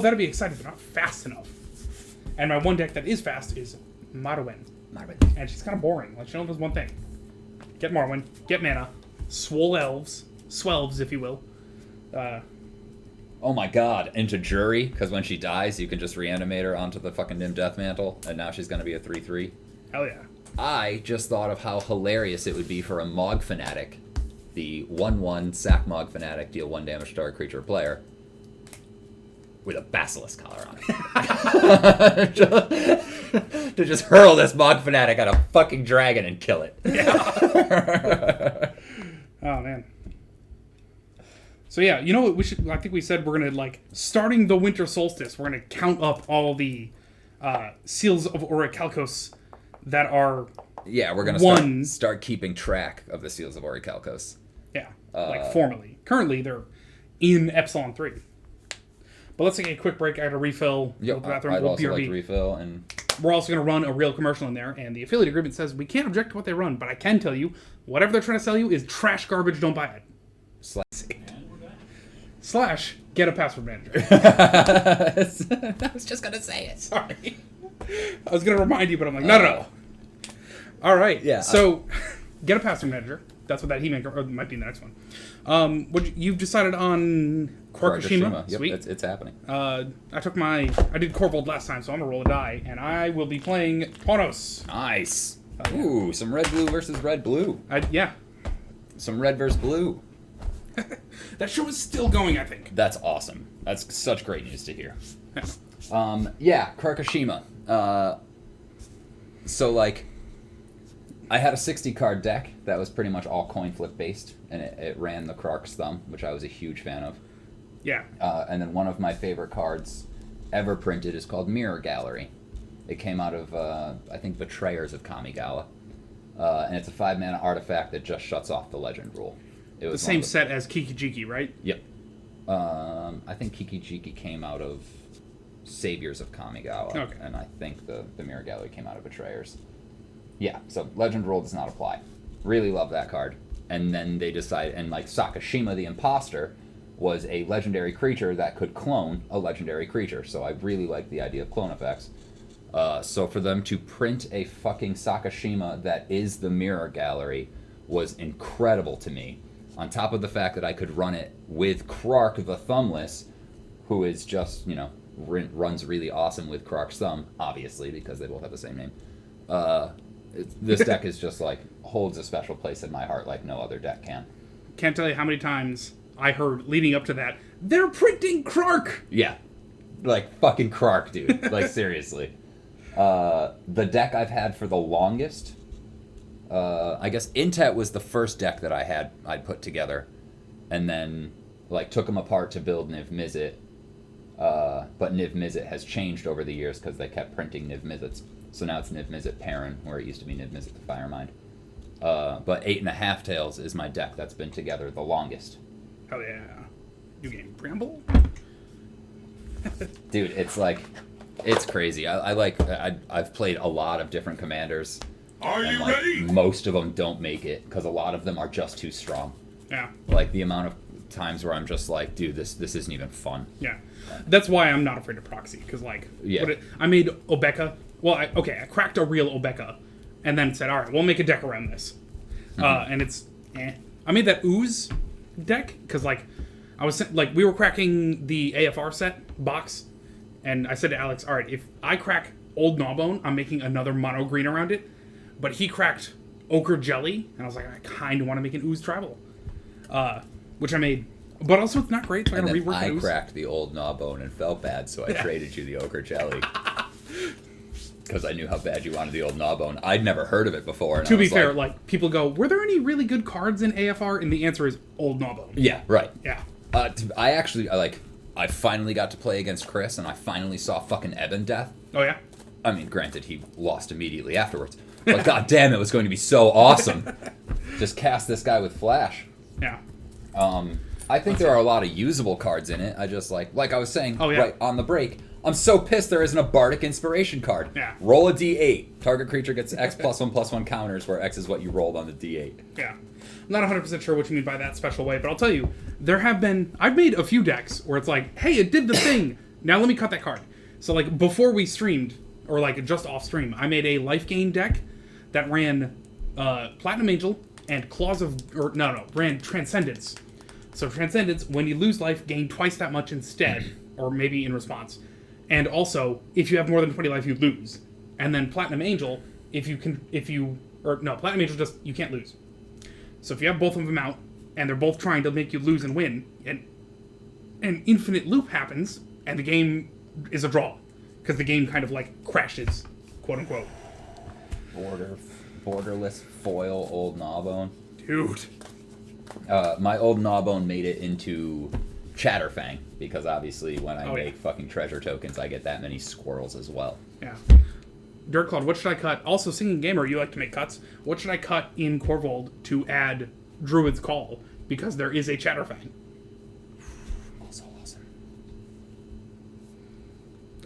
that'd be exciting, but not fast enough. And my one deck that is fast is Marwyn. And she's kind of boring. Like, she only does one thing. Get Marwyn, get mana, swelves, if you will. Oh my god, into Jury, because when she dies, you can just reanimate her onto the fucking Nim Death Mantle, and now she's going to be a 3/3. Hell yeah. I just thought of how hilarious it would be for a Mog Fanatic, the 1/1 sack Mog Fanatic, deal 1 damage to target creature or player, with a Basilisk collar on it. To just hurl this Mog Fanatic at a fucking dragon and kill it. Yeah. Oh, man. So yeah, you know what we should... I think we said we're going to, like, starting the winter solstice, we're going to count up all the Seals of Orichalcos that are... Yeah, we're going to start keeping track of the Seals of Orichalcos. Yeah, like formally. Currently, they're in Epsilon 3. But let's take a quick break. I got to refill the bathroom. I'd also like to refill. And we're also going to run a real commercial in there, and the affiliate agreement says we can't object to what they run, but I can tell you, whatever they're trying to sell you is trash garbage, don't buy it. Slash, get a password manager. I was just going to say it. Sorry. I was going to remind you, but I'm like, no. All right. Yeah. So, get a password manager. That's what that He-Man might be in the next one. You've decided on Krakashima. Yep, Sweet. it's happening. I did Korvold last time, so I'm going to roll a die, and I will be playing Ponos. Nice. Ooh, some red-blue versus red-blue. Yeah. Some red versus blue. That show is still going, I think. That's awesome. That's such great news to hear. Yeah. Krakashima. So, like, I had a 60-card deck that was pretty much all coin flip based, and it ran the Krark's Thumb, which I was a huge fan of. Yeah. And then one of my favorite cards ever printed is called Mirror Gallery. It came out of, I think, Betrayers of Kamigawa. And it's a 5-mana artifact that just shuts off the Legend rule. It was the same set as Kiki-Jiki, right? Yep. I think Kiki-Jiki came out of Saviors of Kamigawa. Okay. And I think the Mirror Gallery came out of Betrayers. Yeah, so Legend rule does not apply. Really love that card. And then they decided, and like Sakashima the Imposter was a legendary creature that could clone a legendary creature. So I really like the idea of clone effects. So for them to print a fucking Sakashima that is the Mirror Gallery was incredible to me. On top of the fact that I could run it with Krark the Thumbless, who is just, runs really awesome with Krark's Thumb, obviously, because they both have the same name. This deck is just, like, holds a special place in my heart like no other deck can. Can't tell you how many times I heard leading up to that, they're printing Krark! Yeah. Like, fucking Krark, dude. Like, seriously. The deck I've had for the longest... I guess Intet was the first deck that I'd put together, and then like took them apart to build Niv Mizzet. But Niv Mizzet has changed over the years because they kept printing Niv Mizzets. So now it's Niv Mizzet Perrin, where it used to be Niv Mizzet the Firemind. But 8.5 Tails is my deck that's been together the longest. Hell yeah. New game Bramble? Dude, it's crazy. I've played a lot of different commanders. Are you ready? Most of them don't make it because a lot of them are just too strong. Yeah. Like the amount of times where I'm just like, dude, this isn't even fun. Yeah. That's why I'm not afraid of proxy, because I made Obeka. Well, I cracked a real Obeka, and then said, all right, we'll make a deck around this. And it's I made that Ooze deck because we were cracking the AFR set box, and I said to Alex, all right, if I crack Old Gnawbone, I'm making another mono green around it. But he cracked Ochre Jelly, and I was like, I kind of want to make an Ooze Travel, which I made. But also, it's not great, so I got to rework the Ooze. I cracked the Old Gnawbone and felt bad, so I traded you the Ochre Jelly. Because I knew how bad you wanted the Old Gnawbone. I'd never heard of it before. And to be fair, people go, were there any really good cards in AFR? And the answer is Old Gnawbone. Yeah, right. Yeah. I finally got to play against Chris, and I finally saw fucking Ebon Death. Oh, yeah? I mean, granted, he lost immediately afterwards. But goddamn, it was going to be so awesome. Just cast this guy with Flash. Yeah. I think there are a lot of usable cards in it. I just like I was saying right on the break, I'm so pissed there isn't a Bardic Inspiration card. Yeah. Roll a D8. Target creature gets X +1/+1 counters, where X is what you rolled on the D8. Yeah. I'm not 100% sure what you mean by that special way, but I'll tell you, I've made a few decks where it's like, hey, it did the thing, Now let me cut that card. So like before we streamed, or like just off stream, I made a life gain deck that ran Platinum Angel and ran Transcendence. So Transcendence, when you lose life, gain twice that much instead, or maybe in response. And also, if you have more than 20 life, you lose. And then Platinum Angel, Platinum Angel just, you can't lose. So if you have both of them out, and they're both trying to make you lose and win, and an infinite loop happens, and the game is a draw. Because the game kind of like crashes, quote unquote. Borderless foil old Gnawbone. Dude. My old Gnawbone made it into Chatterfang, because obviously when I make fucking treasure tokens, I get that many squirrels as well. Yeah. Dirtclad, what should I cut? Also, Singing Gamer, you like to make cuts. What should I cut in Korvold to add Druid's Call? Because there is a Chatterfang. Also awesome.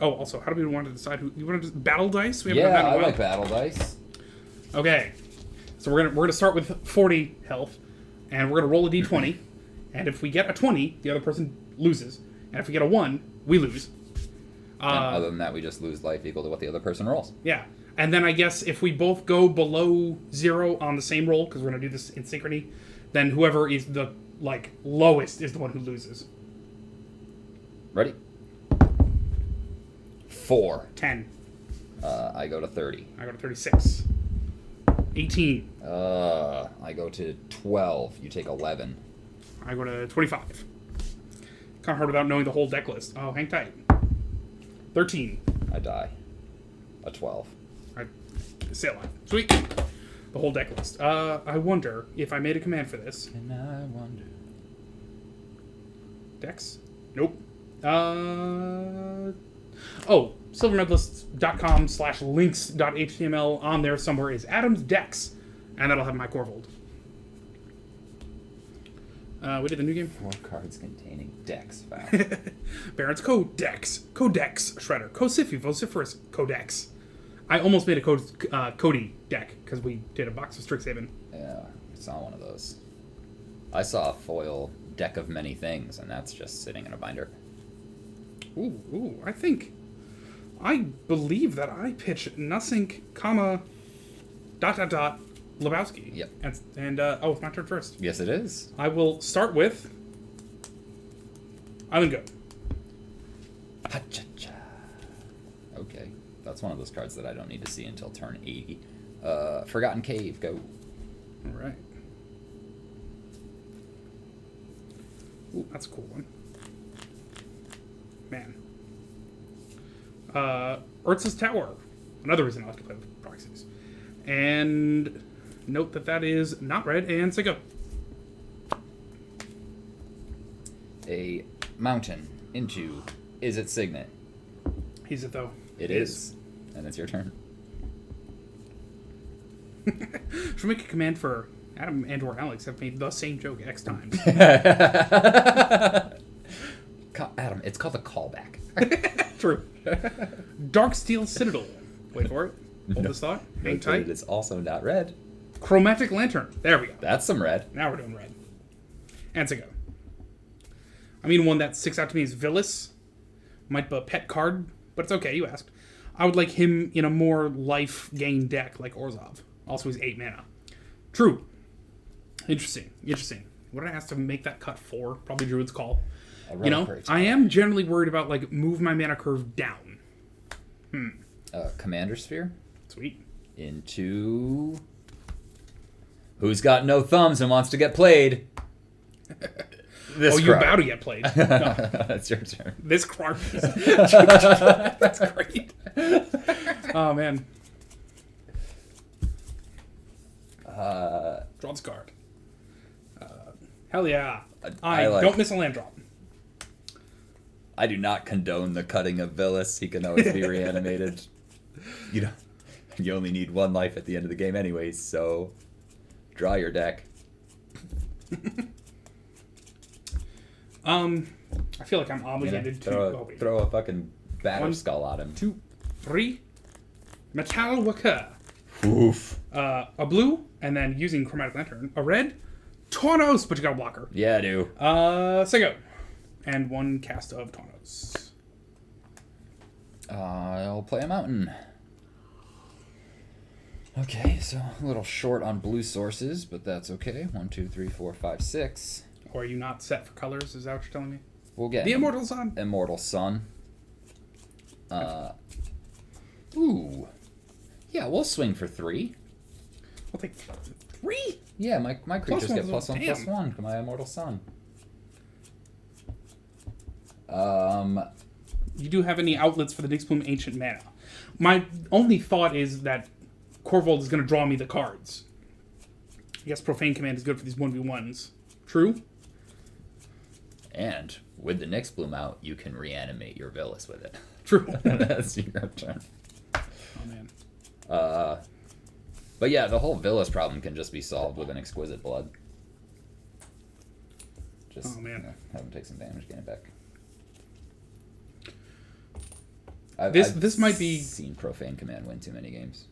Oh, also, how do we want to decide who... You want to battle dice? We haven't done that in a while. I like battle dice. Okay. So we're gonna start with 40 health, and we're gonna roll a d20, and if we get a 20, the other person loses, and if we get a 1, we lose. Other than that, we just lose life equal to what the other person rolls. Yeah. And then I guess if we both go below 0 on the same roll, because we're going to do this in synchrony, then whoever is the, lowest is the one who loses. Ready? 4. 10. I go to 30. I go to 36. 18. I go to 12. You take 11. I go to 25. Kind of hard without knowing the whole deck list. Oh, hang tight. 13. I die. A 12. I stay alive. Sweet. The whole deck list. I wonder if I made a command for this. And I wonder. Dex? Nope. silvermedalists.com/links.html. On there somewhere is Adam's Dex. And that'll have my Korvold. We did the new game. 4 cards containing Dex found. Baron's Codex. Codex Shredder. Cosifi. Vociferous Codex. I almost made a Cody deck because we did a box of Strixhaven. Yeah, I saw one of those. I saw a foil deck of many things, and that's just sitting in a binder. Ooh, I believe that I pitched Nussink, Lebowski. Yep. And it's my turn first. Yes, it is. I will start with Island Go. Ha-cha-cha. Okay, that's one of those cards that I don't need to see until turn 80. Forgotten Cave, go. All right. Ooh, that's a cool one. Man. Urza's Tower. Another reason I like to play with proxies. And note that is not red, and say go. A mountain into Is It Signet? Is it, though? It is. And it's your turn. Should we make a command for Adam and or Alex have made the same joke X times? Adam, it's called a callback. True. Darksteel Citadel. Wait for it. Hold this thought. Hang tight. It's also not red. Chromatic Lantern. There we go. That's some red. Now we're doing red. And to go. I mean, one that sticks out to me is Villis. Might be a pet card, but it's okay, you asked. I would like him in a more life gain deck like Orzhov. Also, he's 8 mana. True. Interesting. What did I ask to make that cut for? Probably Druid's Call. I am generally worried about, move my mana curve down. Commander Sphere? Sweet. Into... Who's got no thumbs and wants to get played? You're about to get played. No. That's your turn. This card. That's great. Oh, man. Draw this card. Hell yeah. I don't miss a land drop. I do not condone the cutting of Villis. He can always be reanimated. You only need 1 life at the end of the game anyways, so draw your deck. I feel like I'm obligated to throw a fucking batter skull at him. 2, 3. Metal Waka. Oof. A blue, and then using Chromatic Lantern. A red. Taunos, but you got a blocker. Yeah, I do. Say go. And 1 cast of Taunos. I'll play a mountain. Okay, so a little short on blue sources, but that's okay. 1, 2, 3, 4, 5, 6. Or are you not set for colors? Is that what you're telling me? We'll get The Immortal Sun. Immortal Sun. Ooh. Yeah, we'll swing for 3. I'll take 3. Yeah, my creatures get +1, +1/+1 to my Immortal Sun. You do have any outlets for the Nyxbloom Ancient Mana? My only thought is that Korvold is going to draw me the cards. I guess Profane Command is good for these 1v1s. True? And with the Nyxbloom out, you can reanimate your Villas with it. True. That's your turn. Oh, man. But yeah, the whole Villas problem can just be solved with an Exquisite Blood. Just Oh, man. have him take some damage, gain it back. This might be... seen Profane Command win too many games.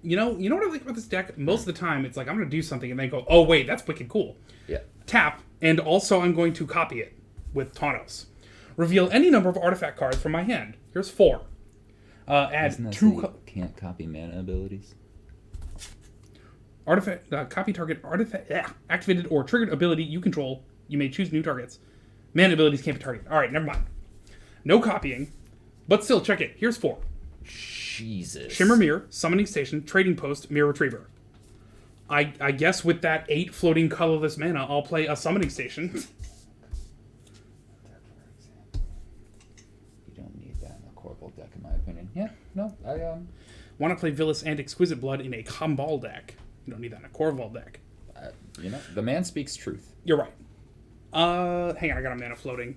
You know what I like about this deck? Most of the time, it's like, I'm going to do something, and then go, oh, wait, that's wicked cool. Yeah. Tap, and also I'm going to copy it with Taunos. Reveal any number of artifact cards from my hand. Here's 4. Add 2... can't copy mana abilities? Artifact, copy target artifact, activated or triggered ability you control. You may choose new targets. Mana abilities can't be targeted. Alright, never mind. No copying. But still, check it. Here's 4. Jesus. Shimmer Mirror, Summoning Station, Trading Post, Mirror Retriever. I guess with that 8 floating colorless mana, I'll play a Summoning Station. You don't need that in a Korvold deck, in my opinion. Yeah, no, Want to play Villas and Exquisite Blood in a Kambal deck. You don't need that in a Korvold deck. the man speaks truth. You're right. Hang on, I got a mana floating.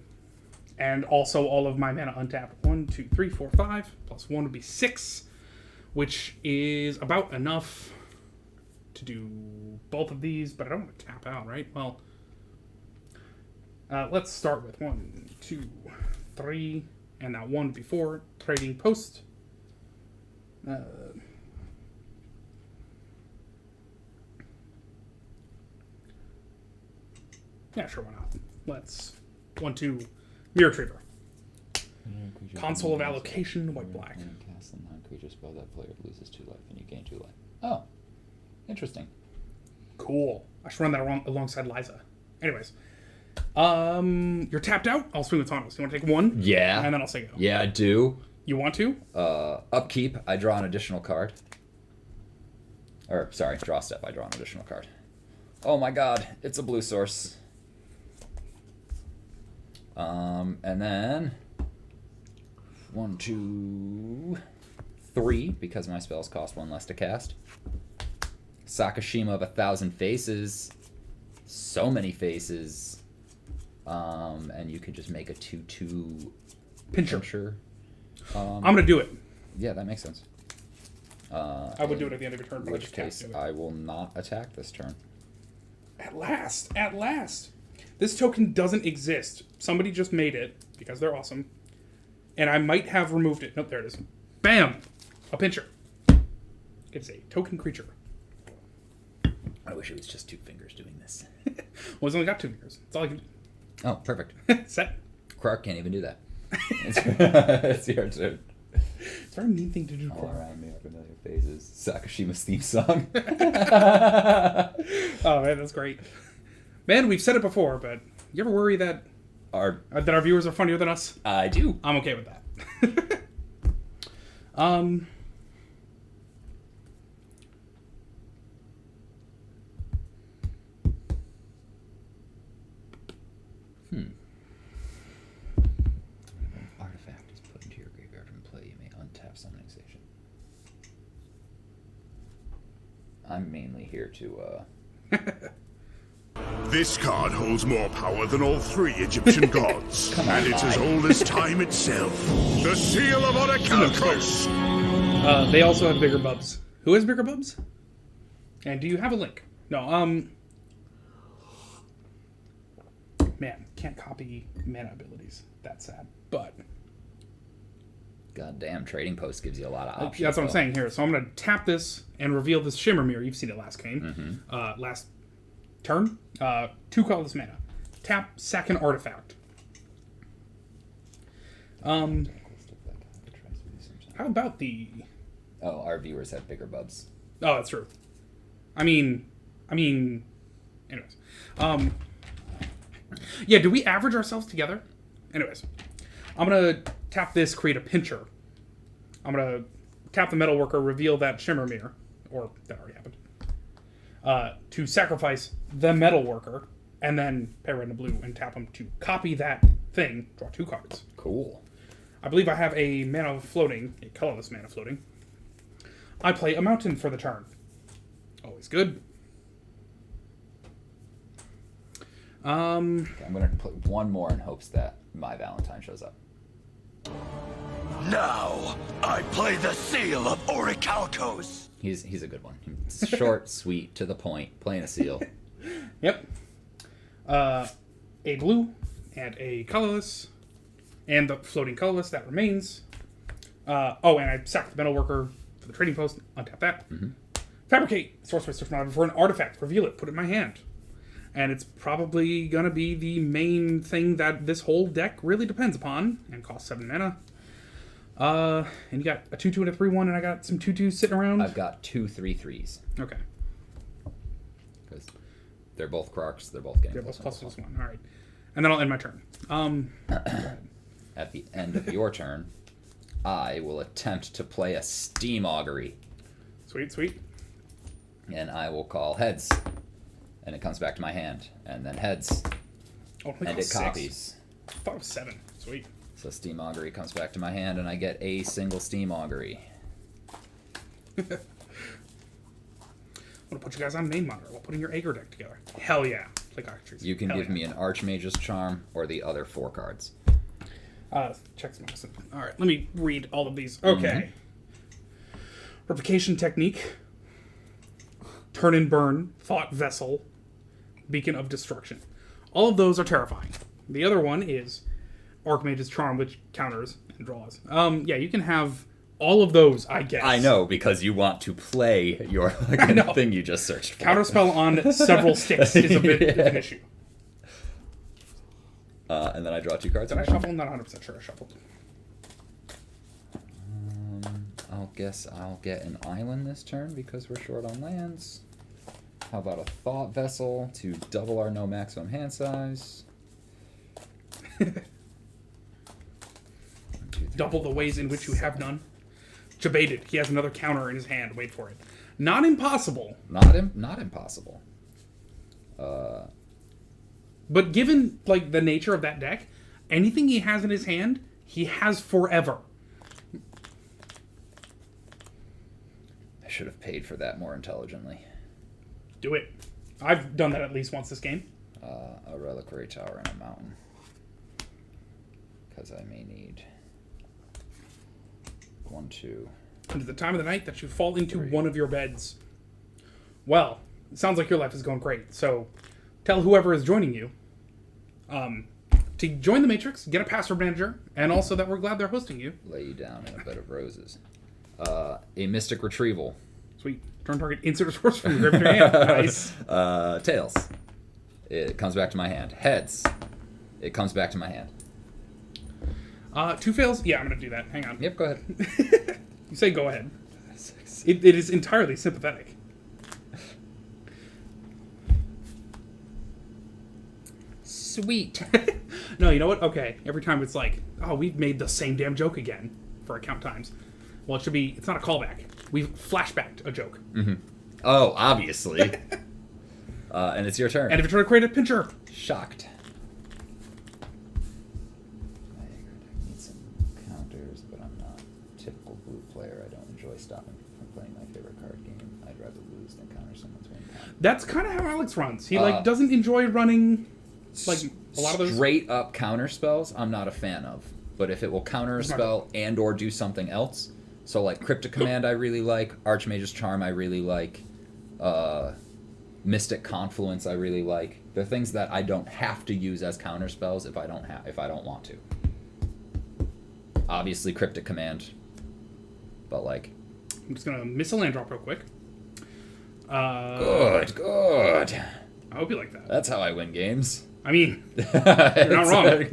And also all of my mana untapped. 1, 2, 3, 4, 5. Plus 1 would be 6. Which is about enough to do both of these. But I don't want to tap out, right? Well, let's start with 1, 2, 3. And now 1 before. Trading Post. Yeah, sure, why not? Let's... 1, 2... Mirror Retriever. Console of Allocation, white-black. Cast a non-creature spell, that player loses 2 life and you gain 2 life. Oh. Interesting. Cool. I should run that alongside Liza. Anyways. You're tapped out. I'll swing with Taunos. You want to take 1? Yeah. And then I'll say go. Yeah, I do. You want to? Upkeep, I draw an additional card. Or, sorry, draw step, I draw an additional card. Oh my god, it's a blue source. And then 1, 2, 3, because my spells cost 1 less to cast. Sakashima of 1,000 Faces. So many faces. And you could just make a 2/2 Pincher. I'm gonna do it. Yeah, that makes sense. I would do it at the end of your turn, but In I which just can't case, do it. I will not attack this turn. At last! At last! This token doesn't exist. Somebody just made it, because they're awesome. And I might have removed it. Nope, there it is. Bam! A Pincher. It's a token creature. I wish it was just 2 fingers doing this. Well, it's only got 2 fingers. That's all I can do. Oh, perfect. Set. Quark can't even do that. It's your turn. It's a very mean thing to do. All around me are familiar faces. Sakashima's theme song. Oh, man, that's great. Man, we've said it before, but you ever worry that our viewers are funnier than us? I do. I'm okay with that. Artifact is put into your graveyard from play. You may untap Summoning Station. I'm mainly here to, This card holds more power than all 3 Egyptian gods, and it's as old as time itself. The Seal of Orichalcos! They also have bigger bubs. Who has bigger bubs? And do you have a link? No, man, can't copy mana abilities. That's sad. But goddamn, Trading Post gives you a lot of options. that's what I'm saying here. So I'm going to tap this and reveal this Shimmer Mirror. You've seen it last game. Last turn. 2 colorless mana. Tap, sack an artifact. How about the... Oh, our viewers have bigger bubs. Oh, that's true. I mean... Anyways. Yeah, do we average ourselves together? Anyways. I'm going to tap this, create a pincher. I'm going to tap the Metalworker, reveal that Shimmer Mirror. Or, that already happened. To sacrifice the Metalworker, and then pay red and blue and tap them to copy that thing, draw 2 cards. Cool. I believe I have a mana floating, a colorless mana floating. I play a mountain for the turn. Always good. I'm going to put one more in hopes that my Valentine shows up. Now, I play the Seal of Orichalcos. He's a good one. It's short, sweet, to the point, playing a seal. Yep. A blue and a colorless. And the floating colorless that remains. And I sack the Metalworker for the trading post. Untap that. Mm-hmm. Fabricate. Sorcerer search my library for an artifact. Reveal it. Put it in my hand. And it's probably going to be the main thing that this whole deck really depends upon. And costs 7 mana. And you got a 2/2 and a 3/1, and I got some 2/2s sitting around. I've got 2 3/3s. Okay. Because they're both Krarks. They're both getting plus one. All right. And then I'll end my turn. At the end of your turn, I will attempt to play a Steam Augury. Sweet. And I will call heads. And it comes back to my hand. And then heads. Oh, and it copies. I thought it was 7. Sweet. So Steam Augury comes back to my hand, and I get a single Steam Augury. I'm going to put you guys on main monitor while putting your Aegir deck together. Hell yeah. Play Cockatrice. You can give me an Archmage's Charm or the other 4 cards. Check some medicine. All right, let me read all of these. Okay. Mm-hmm. Replication Technique. Turn and Burn. Thought Vessel. Beacon of Destruction. All of those are terrifying. The other one is Archmage's Charm, which counters and draws. Yeah, you can have all of those, I guess. I know, because you want to play your thing you just searched for. Counterspell on several sticks is a bit of an issue. And then I draw 2 cards. Did I shuffle? I'm not 100% sure I shuffled. I'll guess I'll get an island this turn because we're short on lands. How about a Thought Vessel to double our no maximum hand size? Double the ways in which you have none. Debated. He has another counter in his hand. Wait for it. Not impossible. Not impossible. But given the nature of that deck, anything he has in his hand, he has forever. I should have paid for that more intelligently. Do it. I've done that at least once this game. A Reliquary Tower and a mountain. Because I may need 1, 2. And at the time of the night that you fall into 3. One of your beds. Well, it sounds like your life is going great. So tell whoever is joining you to join the Matrix, get a password manager, and also that we're glad they're hosting you. Lay you down in a bed of roses. A Mystic Retrieval. Sweet. Turn target, insert a source from your grave in your hand. Nice. Tails. It comes back to my hand. Heads. It comes back to my hand. 2 fails? Yeah, I'm going to do that. Hang on. Yep, go ahead. You say go ahead. It is entirely sympathetic. Sweet. No, you know what? Okay. Every time it's like, oh, we've made the same damn joke again for account times. Well, it should be, it's not a callback. We've flashbacked a joke. Mm-hmm. Oh, obviously. And it's your turn. And if you're trying to create a pincher. Shocked. I need some counters, but I'm not a typical blue player. I don't enjoy stopping from playing my favorite card game. I'd rather lose than counter someone's win count. That's kind of how Alex runs. He doesn't enjoy running a lot of those straight up counter spells. I'm not a fan of, but if it will counter a spell and or do something else, so like Cryptic Command I really like, Archmage's Charm I really like, Mystic Confluence I really like. They're things that I don't have to use as counter spells if I don't want to. Obviously Cryptic Command, but like I'm just gonna miss a land drop real quick. Good. I hope you like that. That's how I win games. I mean, you're not wrong.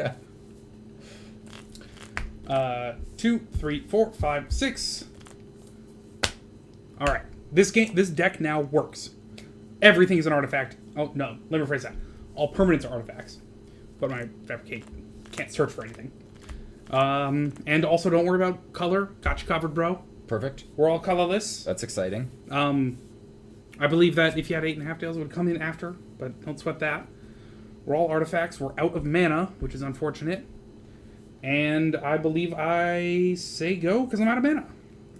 2, 3, 4, 5, 6. All right. This deck now works. Everything is an artifact. Oh, no. Let me rephrase that. All permanents are artifacts. But my fabricate can't search for anything. And also don't worry about color. Got you covered, bro. Perfect. We're all colorless. That's exciting. I believe that if you had 8.5 tails, it would come in after, but don't sweat that. We're all artifacts. We're out of mana, which is unfortunate. And I believe I say go because I'm out of mana.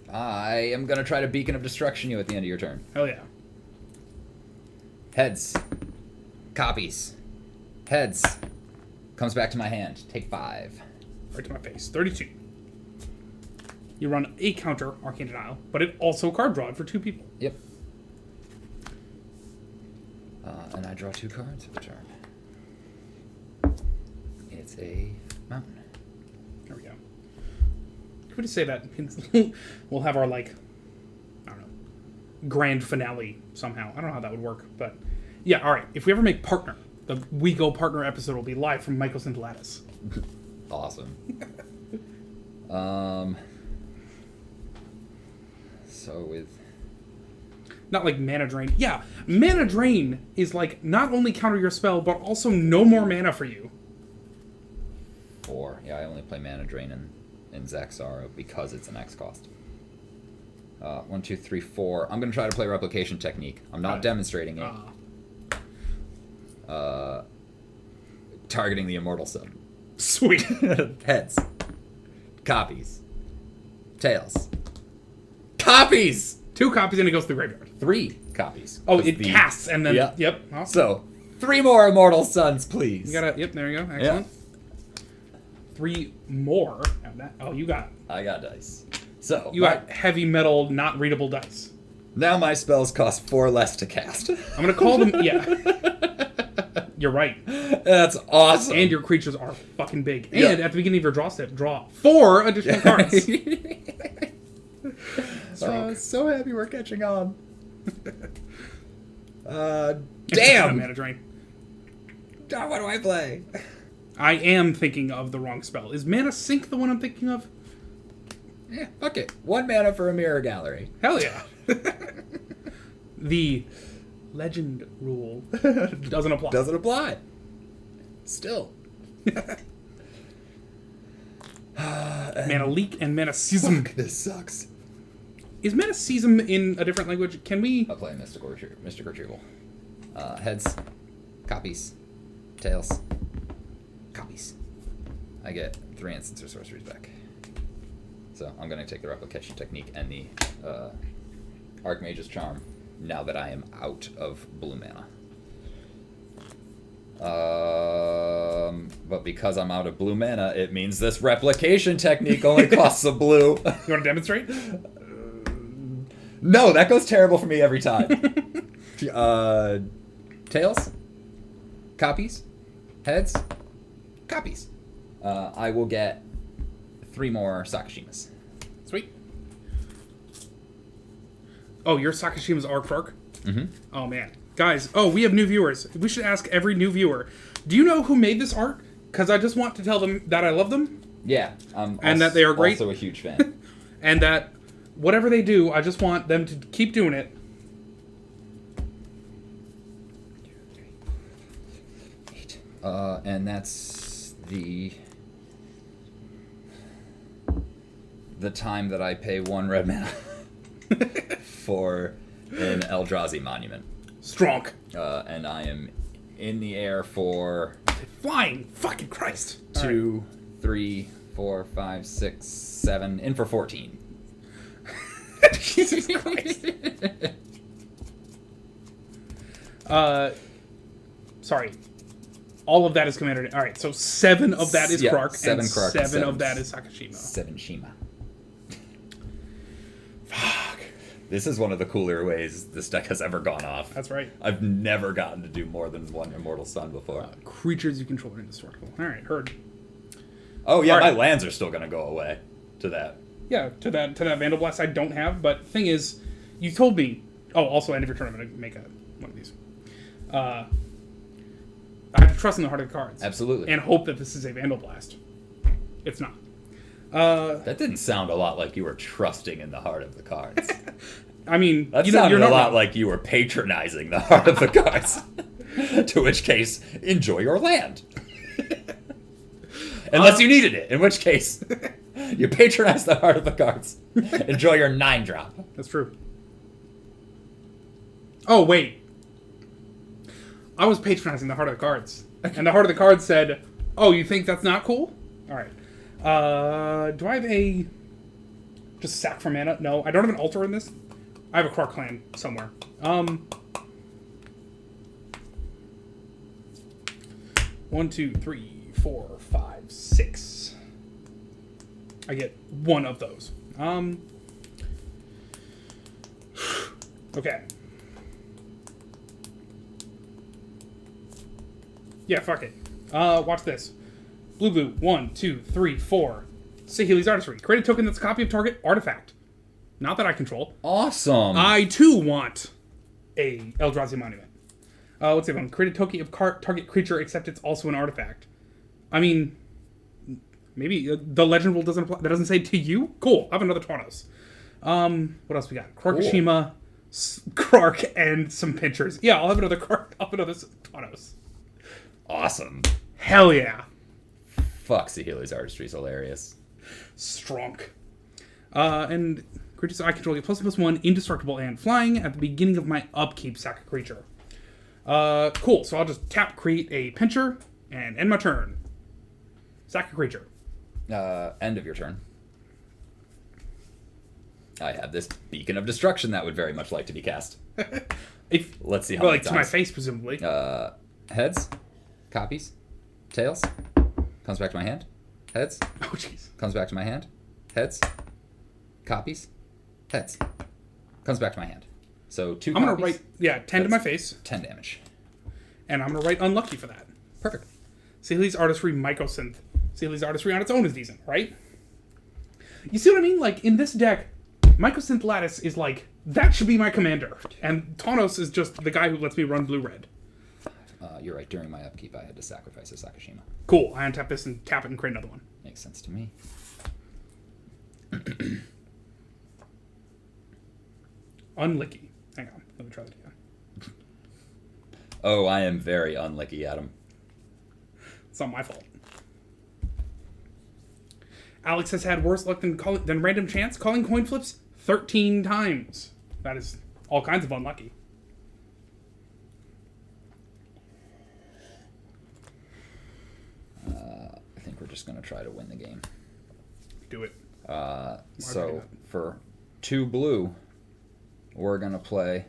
I am going to try to Beacon of Destruction you at the end of your turn. Hell yeah. Heads. Copies. Heads. Comes back to my hand. Take 5. Right to my face. 32. You run a counter, Arcane Denial, but it also card drawed for 2 people. Yep. And I draw 2 cards for the turn. It's a mountain. There we go. Can we just say that? We'll have our, like, I don't know, grand finale somehow. I don't know how that would work, but yeah, all right. If we ever make Partner, the We Go Partner episode will be live from Michael Scintillatus. Awesome. So with... Not like Mana Drain. Yeah, Mana Drain is like not only counter your spell, but also no more mana for you. 4. Yeah, I only play Mana Drain in Zaxxara because it's an X cost. 1, 2, 3, 4. I'm going to try to play Replication Technique. I'm not demonstrating it. Targeting the Immortal Sun. Sweet. Heads. Copies. Tails. Copies! 2 copies and it goes to the graveyard. 3 copies. Oh, it casts and then... Yep. Awesome. So, 3 more Immortal Suns, please. You gotta... Yep, there you go. Excellent. 3 more. Oh, you got... I got dice. So... You got heavy metal, not readable dice. Now my spells cost 4 less to cast. I'm gonna call them... Yeah. You're right. That's awesome. And your creatures are fucking big. And at the beginning of your draw step, draw 4 additional cards. So happy we're catching on. Damn! Mana Drain. What do I play? I am thinking of the wrong spell. Is Mana Sink the one I'm thinking of? Yeah, fuck it. 1 mana for a Mirror Gallery. Hell yeah. The legend rule doesn't apply. Doesn't apply. Still. Mana Leak and Mana Schism. Fuck, this sucks. Is Mana Schism in a different language? Can we... I'll play Mystic Retrieval. Heads. Copies. Tails. Copies. I get 3 instants or sorceries back. So I'm going to take the Replication Technique and the Archmage's Charm now that I am out of blue mana. But because I'm out of blue mana, it means this Replication Technique only costs a blue. You want to demonstrate? No, that goes terrible for me every time. Tails? Copies? Heads? Copies. I will get 3 more Sakashimas. Sweet. Oh, your Sakashima's Arc. Mm-hmm. Oh, man. Guys, we have new viewers. We should ask every new viewer. Do you know who made this art? Because I just want to tell them that I love them. Yeah. And that they are great. Also a huge fan. And that whatever they do, I just want them to keep doing it. 8. And that's the time that I pay 1 red mana for an Eldrazi monument. Strong. And I am in the air for... Flying! Fucking Christ! 2, 3, 4, 5, 6, 7, in for 14. Jesus Christ. Sorry. All of that is Commander... Alright, so 7 of that is Krark, 7 and Krark, 7 of that is Sakashima. 7 Shima. Fuck. This is one of the cooler ways this deck has ever gone off. That's right. I've never gotten to do more than 1 Immortal Sun before. Creatures you control are indestructible. Alright, heard. Oh yeah, Right. my lands are still gonna go away to that. Yeah, to that Vandal Blast I don't have, but thing is, you told me... Oh, also, end of your turn, I'm going to make one of these. I have to trust in the heart of the cards. Absolutely. And hope that this is a Vandal Blast. It's not. That didn't sound a lot like you were trusting in the heart of the cards. I mean, That sounded a lot like you were patronizing the heart of the cards. To which case, enjoy your land. Unless you needed it, in which case, you patronize the heart of the cards. Enjoy your 9-drop. That's true. Oh, wait. I was patronizing the heart of the cards. And the heart of the cards said, oh, you think that's not cool? All right. Do I have a... just sack for mana? No, I don't have an altar in this. I have a Krark Clan somewhere. 1, 2, 3, 4, 5, 6. I get one of those. Okay. Yeah, fuck it. Watch this. Blue, 1, 2, 3, 4. Saheeli's Artistry. Create a token that's a copy of target artifact. Not that I control. Awesome. I, too, want a Eldrazi Monument. What's the other one? Create a token of target creature, except it's also an artifact. I mean, maybe the legend rule doesn't apply. That doesn't say to you? Cool. I have another Taunos. What else we got? Krark-Ashima, Krark, and some pinchers. Yeah, I'll have another Krark. I'll have another Taunos. Awesome. Hell yeah. Fuck, Saheeli's Artistry is hilarious. Strong. And creatures I control get +1/+1, indestructible, and flying. At the beginning of my upkeep, sack a creature. Cool. So I'll just tap, create a pincher, and end my turn. Sack a creature. End of your turn. I have this Beacon of Destruction that would very much like to be cast. Let's see how many to my face, presumably. Heads. Copies. Tails. Comes back to my hand. Heads. Oh, jeez. Comes back to my hand. Heads. Copies. Heads. Comes back to my hand. So 2 copies. I'm going to write, 10 to my face. 10 damage. And I'm going to write unlucky for that. Perfect. Saheeli's Artistry, Mycosynth. Saheeli's Artistry on its own is decent, right? You see what I mean? Like, in this deck, Mycosynth Lattice is like, that should be my commander. And Taunos is just the guy who lets me run blue-red. You're right. During my upkeep, I had to sacrifice a Sakashima. Cool. I untap this and tap it and create another one. Makes sense to me. Unlicky. Hang on. Let me try that again. Oh, I am very unlucky, Adam. It's not my fault. Alex has had worse luck than random chance, calling coin flips 13 times. That is all kinds of unlucky. I think we're just going to try to win the game. Do it. So, for 2 blue, we're going to play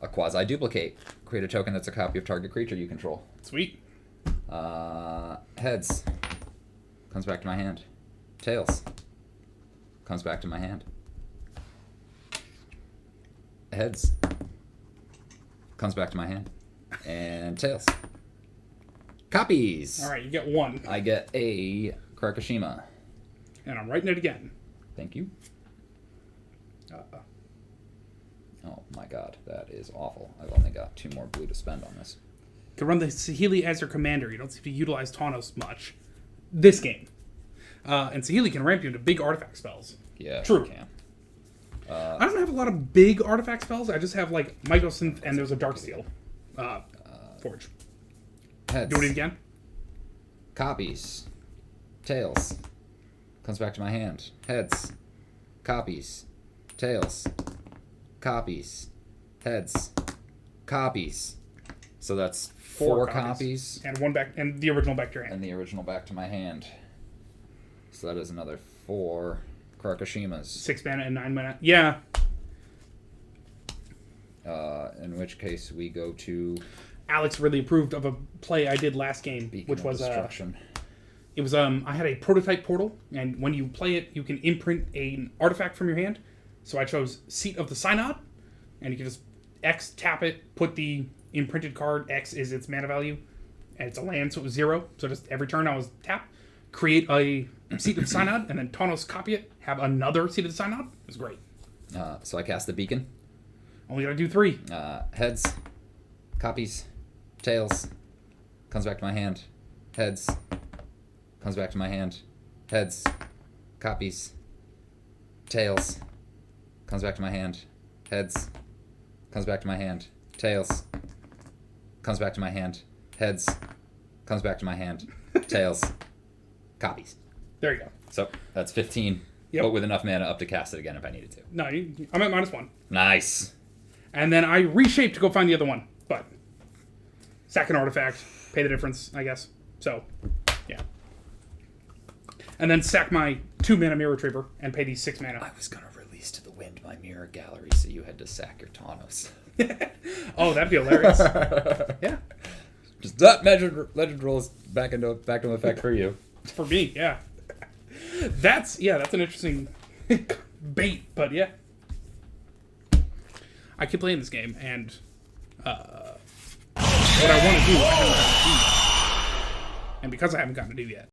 a Quasi-Duplicate. Create a token that's a copy of target creature you control. Sweet. Heads. Comes back to my hand. Tails. Comes back to my hand. Heads. Comes back to my hand. And tails. Copies. All right, you get 1. I get a Krark-Ashima. And I'm writing it again. Thank you. Oh my god, that is awful. I've only got 2 more blue to spend on this. You can run the Saheeli as your commander. You don't seem to utilize Taunos much. This game. And Saheeli can ramp you into big artifact spells. Yeah, True. Can. I don't have a lot of big artifact spells. I just have, like, Mycosynth and there's a Darksteel Forge. Heads. Do it again? Copies. Tails. Comes back to my hand. Heads. Copies. Tails. Copies. Heads. Copies. So that's 4 copies. And 1 back, and the original back to your hand. And the original back to my hand. So that is another 4 Krark-Ashimas. 6 mana and 9 mana. Yeah. In which case we go to Alex really approved of a play I did last game, Beacon which of was Destruction. It was I had a prototype portal, and when you play it, you can imprint an artifact from your hand. So I chose Seat of the Synod, and you can just X tap it, put the imprinted card. X is its mana value, and it's a land, so it was 0. So just every turn I was tap, create a Seat of the Synod, and then Taunos copy it, have another Seat of the Synod. It was great. So I cast the Beacon. Only gotta do 3. Heads. Copies. Tails. Comes back to my hand. Heads. Comes back to my hand. Heads. Copies. Tails. Comes back to my hand. Heads. Comes back to my hand. Tails. Comes back to my hand. Heads. Comes back to my hand. Tails. Copies. There you go. So that's 15. Yep. But with enough mana up to cast it again if I needed to. No, I'm at -1. Nice. And then I reshaped to go find the other one. But sack an artifact, pay the difference, I guess. So, yeah. And then sack my 2 mana Mirror Retriever and pay these 6 mana. I was going to release to the wind my Mirror Gallery, so you had to sack your Taunos. Oh, that'd be hilarious. Yeah. Just that legend rolls back into effect for you. For me, yeah. That's an interesting bait, but yeah. I keep playing this game, and what I want to do, I haven't gotten to do. And because I haven't gotten to do yet,